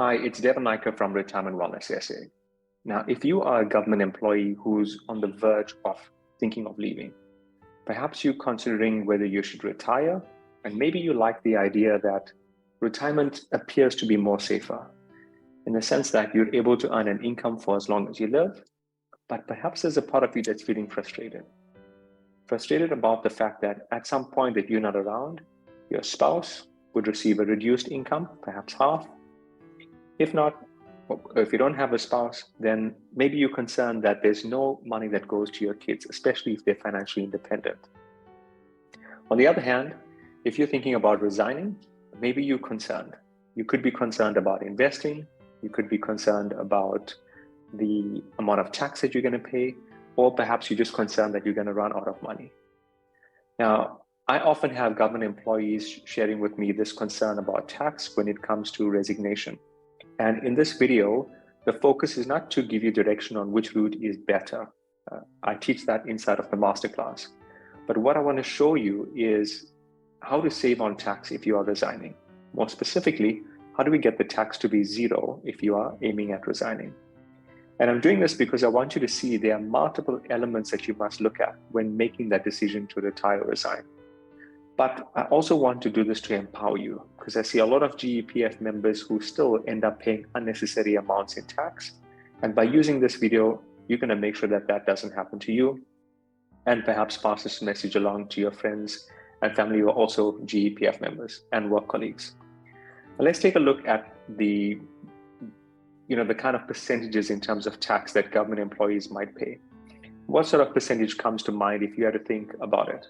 Hi, it's Devon Naika from Retirement Wellness SA. Now, if you are a government employee who's on the verge of thinking of leaving, perhaps you're considering whether you should retire, and maybe you like the idea that retirement appears to be more safer, in the sense that you're able to earn an income for as long as you live, but perhaps there's a part of you that's feeling frustrated. Frustrated about the fact that at some point that you're not around, your spouse would receive a reduced income, perhaps half. If not, if you don't have a spouse, then maybe you're concerned that there's no money that goes to your kids, especially if they're financially independent. On the other hand, if you're thinking about resigning, maybe you're concerned. You could be concerned about investing, you could be concerned about the amount of tax that you're going to pay, or perhaps you're just concerned that you're going to run out of money. Now, I often have government employees sharing with me this concern about tax when it comes to resignation. And in this video, the focus is not to give you direction on which route is better. I teach that inside of the masterclass. But what I want to show you is how to save on tax if you are resigning. More specifically, how do we get the tax to be zero if you are aiming at resigning? And I'm doing this because I want you to see there are multiple elements that you must look at when making that decision to retire or resign. But I also want to do this to empower you, because I see a lot of GEPF members who still end up paying unnecessary amounts in tax. And by using this video, you're going to make sure that that doesn't happen to you, and perhaps pass this message along to your friends and family who are also GEPF members and work colleagues. Now, let's take a look at the kind of percentages in terms of tax that government employees might pay. What sort of percentage comes to mind if you had to think about it?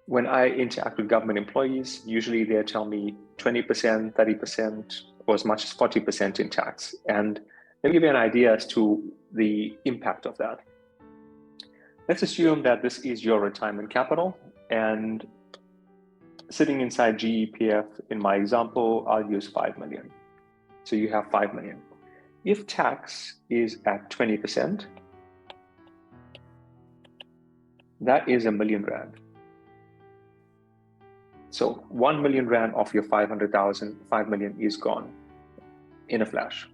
When I interact with government employees, usually they tell me 20%, 30%, or as much as 40% in tax. And let me give you an idea as to the impact of that. Let's assume that this is your retirement capital, and sitting inside GEPF, in my example, I'll use 5 million. So you have 5 million. If tax is at 20%, that is R1 million. So 1 million rand of your 500,000, 5 million is gone in a flash.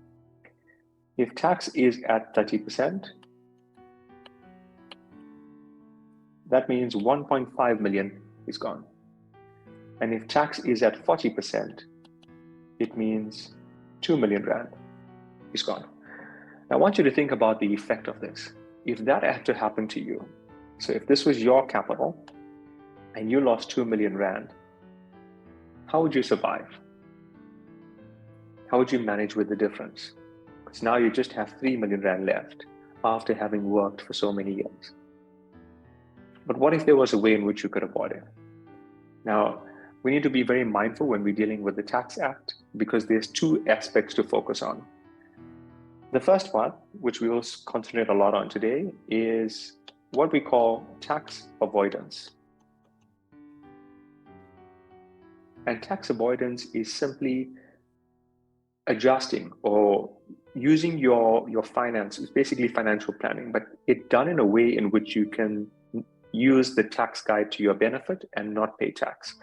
If tax is at 30%, that means 1.5 million is gone. And if tax is at 40%, it means 2 million rand is gone. Now, I want you to think about the effect of this. If that had to happen to you, so if this was your capital and you lost 2 million rand, how would you survive? How would you manage with the difference? Because now you just have 3 million rand left after having worked for so many years. But what if there was a way in which you could avoid it? Now, we need to be very mindful when we're dealing with the Tax Act, because there's two aspects to focus on. The first one, which we will concentrate a lot on today, is what we call tax avoidance. And tax avoidance is simply adjusting or using your finances, basically financial planning, but it's done in a way in which you can use the tax guide to your benefit and not pay tax.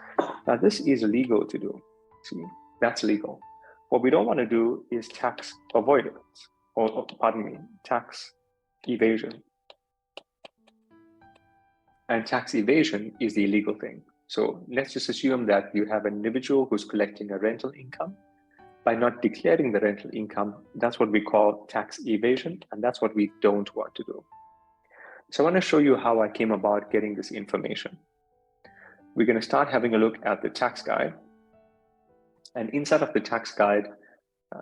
Now, this is legal to do. See, that's legal. What we don't want to do is tax avoidance, or tax evasion. And tax evasion is the illegal thing. So let's just assume that you have an individual who's collecting a rental income. By not declaring the rental income, that's what we call tax evasion, and that's what we don't want to do. So I want to show you how I came about getting this information. We're going to start having a look at the tax guide. And inside of the tax guide,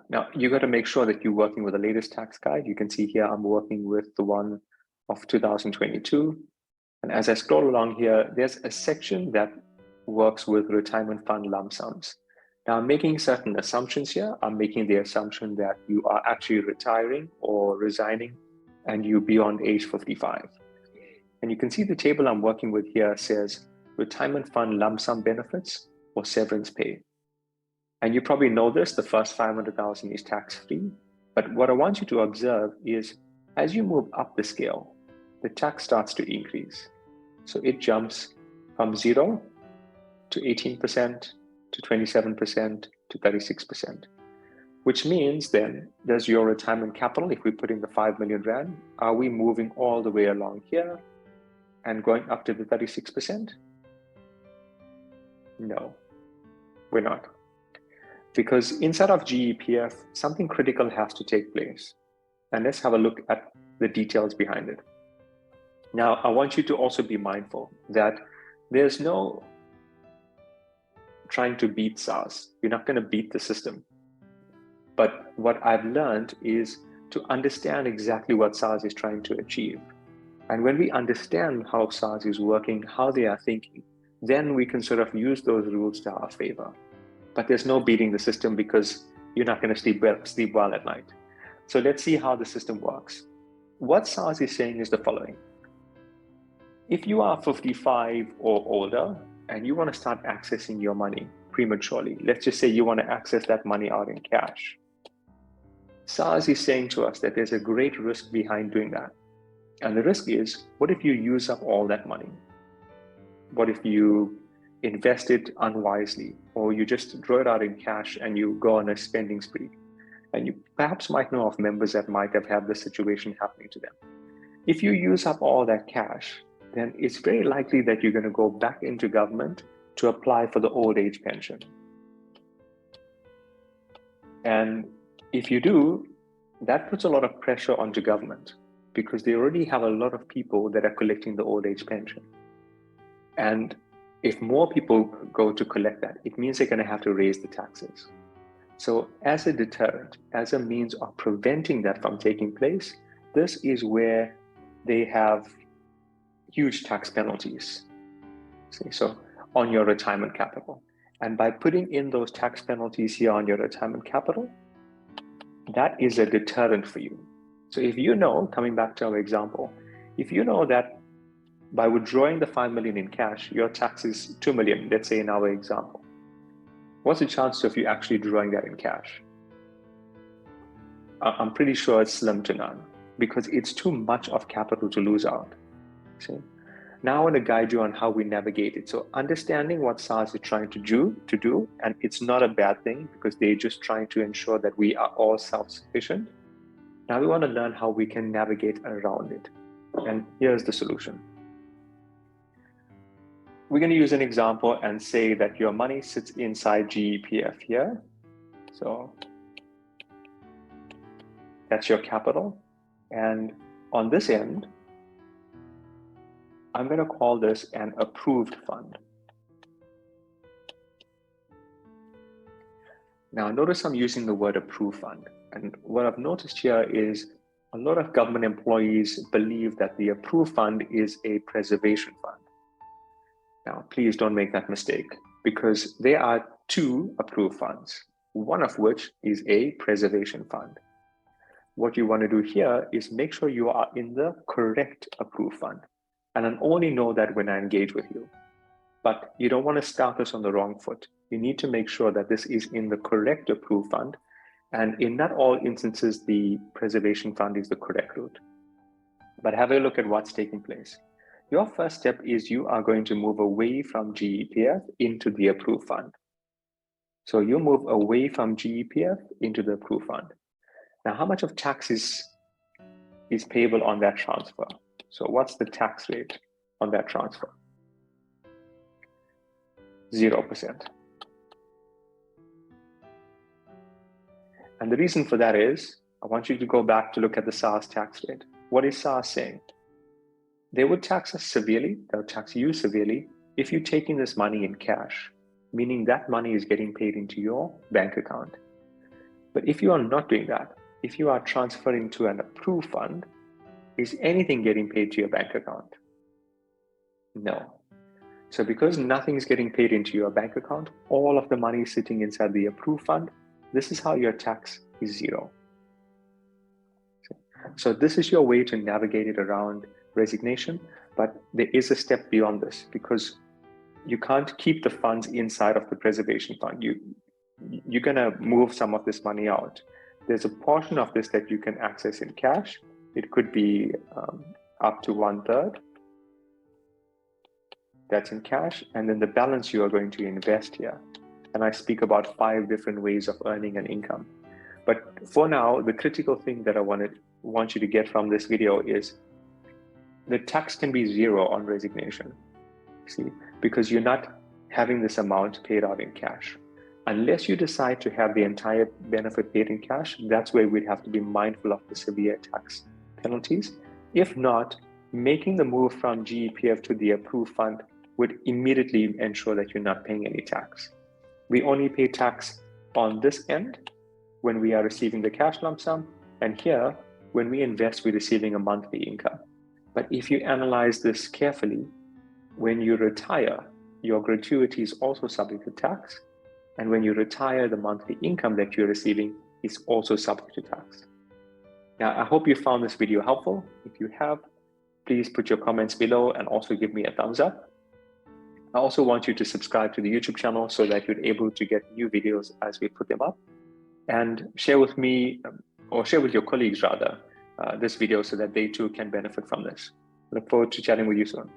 now you got to make sure that you're working with the latest tax guide. You can see here I'm working with the one of 2022. And as I scroll along here, there's a section that works with retirement fund lump sums. Now, I'm making certain assumptions here. I'm making the assumption that you are actually retiring or resigning and you're beyond age 55. And you can see the table I'm working with here says retirement fund lump sum benefits or severance pay. And you probably know this, the first 500,000 is tax-free. But what I want you to observe is as you move up the scale, the tax starts to increase. So it jumps from 0 to 18%, to 27%, to 36%. which means then there's your retirement capital. If we put in the 5 million Rand, are we moving all the way along here and going up to the 36%? No, we're not. Because inside of GEPF, something critical has to take place. And let's have a look at the details behind it. Now, I want you to also be mindful that there's no trying to beat SARS. You're not going to beat the system. But what I've learned is to understand exactly what SARS is trying to achieve. And when we understand how SARS is working, how they are thinking, then we can sort of use those rules to our favor. But there's no beating the system because you're not going to sleep well at night. So let's see how the system works. What SARS is saying is the following. If you are 55 or older and you want to start accessing your money prematurely, let's just say you want to access that money out in cash. SARS is saying to us that there's a great risk behind doing that. And the risk is, what if you use up all that money? What if you invest it unwisely, or you just draw it out in cash and you go on a spending spree? And you perhaps might know of members that might have had this situation happening to them. If you use up all that cash, then it's very likely that you're going to go back into government to apply for the old age pension. And if you do, that puts a lot of pressure onto government because they already have a lot of people that are collecting the old age pension. And if more people go to collect that, it means they're going to have to raise the taxes. So as a deterrent, as a means of preventing that from taking place, this is where they have huge tax penalties. So on your retirement capital. And by putting in those tax penalties here on your retirement capital, that is a deterrent for you. So if you know, coming back to our example, if you know that by withdrawing the 5 million in cash, your tax is 2 million, let's say in our example, what's the chance of you actually drawing that in cash? I'm pretty sure it's slim to none because it's too much of capital to lose out. See? Now I want to guide you on how we navigate it. So understanding what SARS is trying to do, and it's not a bad thing because they're just trying to ensure that we are all self-sufficient. Now we want to learn how we can navigate around it. And here's the solution. We're going to use an example and say that your money sits inside GEPF here. So that's your capital. And on this end, I'm going to call this an approved fund. Now, notice I'm using the word approved fund. And what I've noticed here is a lot of government employees believe that the approved fund is a preservation fund. Now, please don't make that mistake because there are two approved funds, one of which is a preservation fund. What you want to do here is make sure you are in the correct approved fund. And I only know that when I engage with you. But you don't want to start this on the wrong foot. You need to make sure that this is in the correct approved fund. And in not all instances, the preservation fund is the correct route. But have a look at what's taking place. Your first step is you are going to move away from GEPF into the approved fund. So you move away from GEPF into the approved fund. Now, how much of tax is payable on that transfer? So what's the tax rate on that transfer? 0%. And the reason for that is, I want you to go back to look at the SARS tax rate. What is SARS saying? They would tax us severely, they'll tax you severely if you're taking this money in cash, meaning that money is getting paid into your bank account. But if you are not doing that, if you are transferring to an approved fund, is anything getting paid to your bank account? No. So because nothing is getting paid into your bank account, all of the money is sitting inside the approved fund, this is how your tax is 0. So this is your way to navigate it around resignation, but there is a step beyond this because you can't keep the funds inside of the preservation fund. You're gonna move some of this money out. There's a portion of this that you can access in cash. It could be up to 1/3. That's in cash. And then the balance you are going to invest here. And I speak about 5 different ways of earning an income. But for now, the critical thing that I want you to get from this video is the tax can be zero on resignation, see, because you're not having this amount paid out in cash. Unless you decide to have the entire benefit paid in cash, that's where we'd have to be mindful of the severe tax penalties. If not, making the move from GEPF to the approved fund would immediately ensure that you're not paying any tax. We only pay tax on this end when we are receiving the cash lump sum, and here, when we invest, we're receiving a monthly income. But if you analyze this carefully, when you retire, your gratuity is also subject to tax, and when you retire, the monthly income that you're receiving is also subject to tax. Now, I hope you found this video helpful. If you have, please put your comments below and also give me a thumbs up. I also want you to subscribe to the YouTube channel so that you're able to get new videos as we put them up, and share with me, or share with your colleagues rather, this video so that they too can benefit from this. Look forward to chatting with you soon.